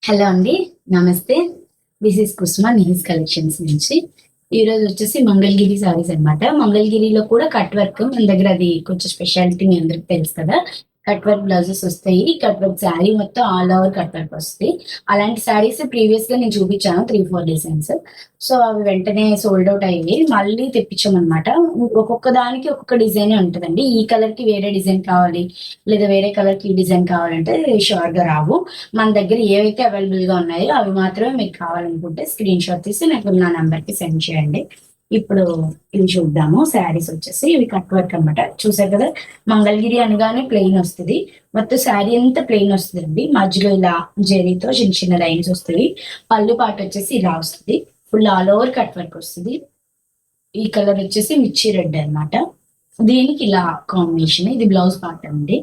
Hello అండి, నమస్తే. This is కుస్మా నిహిస్ collections నుంచి. ఈ రోజు వచ్చేసి మంగళగిరి సారీస్ అన్నమాట. మంగళగిరిలో కూడా కట్ వర్క్ మన దగ్గర, అది కొంచెం స్పెషాలిటీ మీ అందరికి తెలుసు కదా. కట్ వర్క్ బ్లౌజెస్ వస్తాయి, కట్ వర్క్ శారీ మొత్తం ఆల్ ఓవర్ కట్ వర్క్ వస్తాయి. అలాంటి శారీస్ ప్రీవియస్ గా నేను చూపించాను 3-4 డిజైన్స్. సో అవి వెంటనే సోల్డ్ అవుట్ అయ్యి మళ్ళీ తెప్పించామన్నమాట. ఒక్కొక్క దానికి ఒక్కొక్క డిజైన్ ఉంటుందండి. ఈ కలర్ కి వేరే డిజైన్ కావాలి, లేదా వేరే కలర్ కి డిజైన్ కావాలంటే షూర్ గా రావు. మన దగ్గర ఏవైతే అవైలబుల్ గా ఉన్నాయో అవి మాత్రమే మీకు కావాలనుకుంటే స్క్రీన్ షాట్ తీసి నాకు నా నంబర్ కి సెండ్ చేయండి. ఇప్పుడు ఇవి చూద్దాము. శారీస్ వచ్చేసి ఇవి కట్ వర్క్ అనమాట. చూసారు కదా, మంగళగిరి అనగానే ప్లెయిన్ వస్తుంది. మొత్తం శారీ అంతా ప్లెయిన్ వస్తుందండి. మధ్యలో ఇలా జెరీతో చిన్న చిన్న లైన్స్ వస్తాయి. పళ్ళు పాట వచ్చేసి ఇలా వస్తుంది. Full all over cut work వస్తుంది. ఈ కలర్ వచ్చేసి మిర్చి రెడ్ అనమాట. దీనికి ఇలా కాంబినేషన్. ఇది బ్లౌజ్ పార్ట్ అండి.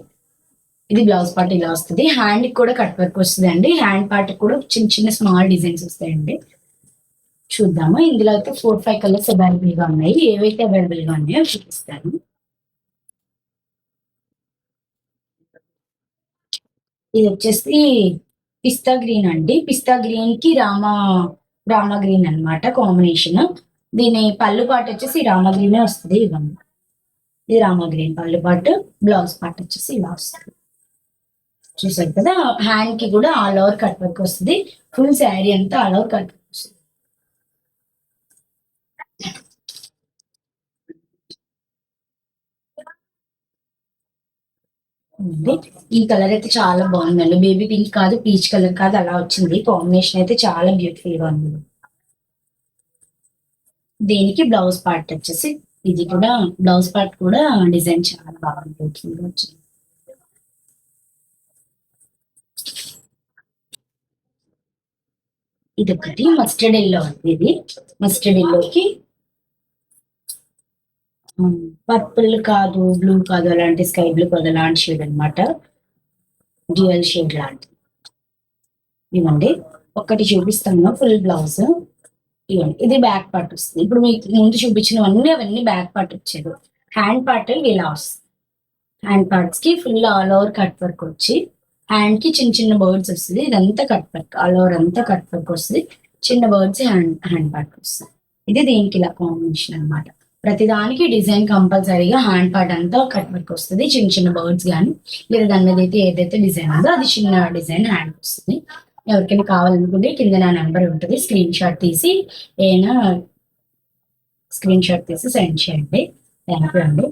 ఇది బ్లౌజ్ పార్ట్ ఇలా వస్తుంది. హ్యాండ్ కూడా కట్ వర్క్ వస్తుంది అండి. హ్యాండ్ పార్ట్ కూడా చిన్న చిన్న స్మాల్ డిజైన్స్ వస్తాయండి. చూద్దాము. ఇందులో అయితే 4-5 కలర్స్ అవైలబుల్ గా ఉన్నాయి. ఏవైతే అవైలబుల్ గా ఉన్నాయో చూపిస్తాను. ఇది వచ్చేసి పిస్తా గ్రీన్ అండి. పిస్తా గ్రీన్ కి రామా గ్రీన్ అన్నమాట కాంబినేషన్. దీని పళ్ళు పాటు వచ్చేసి రామా గ్రీనే వస్తుంది. ఇవ్వండి, ఇది రామా గ్రీన్ పళ్ళు పాటు. బ్లౌజ్ పార్ట్ వచ్చేసి ఇలా వస్తుంది. చూసారు కదా, హ్యాండ్ కి కూడా ఆల్ ఓవర్ కట్ వర్క్ వస్తుంది. ఫుల్ శారీ అంతా ఆల్ ఓవర్ కట్ వర్క్ వస్తుంది. ఈ కలర్ అయితే చాలా బాగుందండి. బేబీ పింక్ కాదు, పీచ్ కలర్ కాదు, అలా వచ్చింది. కాంబినేషన్ అయితే చాలా బ్యూటిఫుల్ గా ఉంది. దీనికి బ్లౌజ్ పార్ట్ వచ్చేసి ఇది కూడా, బ్లౌజ్ పార్ట్ కూడా డిజైన్ చాలా బాగా బ్యూటిఫుల్ గా వచ్చింది. ఇది ఒకటి మస్టర్డ్ ఎల్లో అండి. ఇది మస్టర్డ్ ఎల్లోకి పర్పుల్ కాదు, బ్లూ కాదు, అలాంటి స్కై బ్లూ కాదు, అలాంటి షేడ్ అనమాట. డ్యూయల్ షేడ్ లాంటి. ఇవ్వండి, ఒకటి చూపిస్తాను ఫుల్ బ్లౌజ్. ఇవ్వండి, ఇది బ్యాక్ పార్ట్ వస్తుంది. ఇప్పుడు మీకు ముందు చూపించినవన్నీ అవన్నీ బ్యాక్ పార్ట్ వచ్చేది. హ్యాండ్ పార్ట్ ఇలా వస్తుంది. హ్యాండ్ పార్ట్స్ కి full all over cut work వచ్చి, హ్యాండ్ కి చిన్న చిన్న బర్డ్స్ వస్తుంది. ఇదంతా కట్ వర్క్, ఆల్ ఓవర్ అంతా కట్ వర్క్ వస్తుంది. చిన్న బర్డ్స్ హ్యాండ్ పార్ట్ వస్తుంది. ఇది దీనికి ఇలా కాంబినేషన్ అనమాట. ప్రతిదానికి డిజైన్ కంపల్సరీగా హ్యాండ్ పార్ట్ అంతా కట్ వర్క్ వస్తుంది. చిన్న చిన్న బర్డ్స్ కానీ, లేదా దాని మీద అయితే ఏదైతే డిజైన్ ఉందో అది చిన్న డిజైన్ హ్యాండ్ వస్తుంది. ఎవరికైనా కావాలనుకుంటే కింద నా నెంబర్ ఉంటుంది. స్క్రీన్ షాట్ తీసి సెండ్ చేయండి. థ్యాంక్ యూ అండి.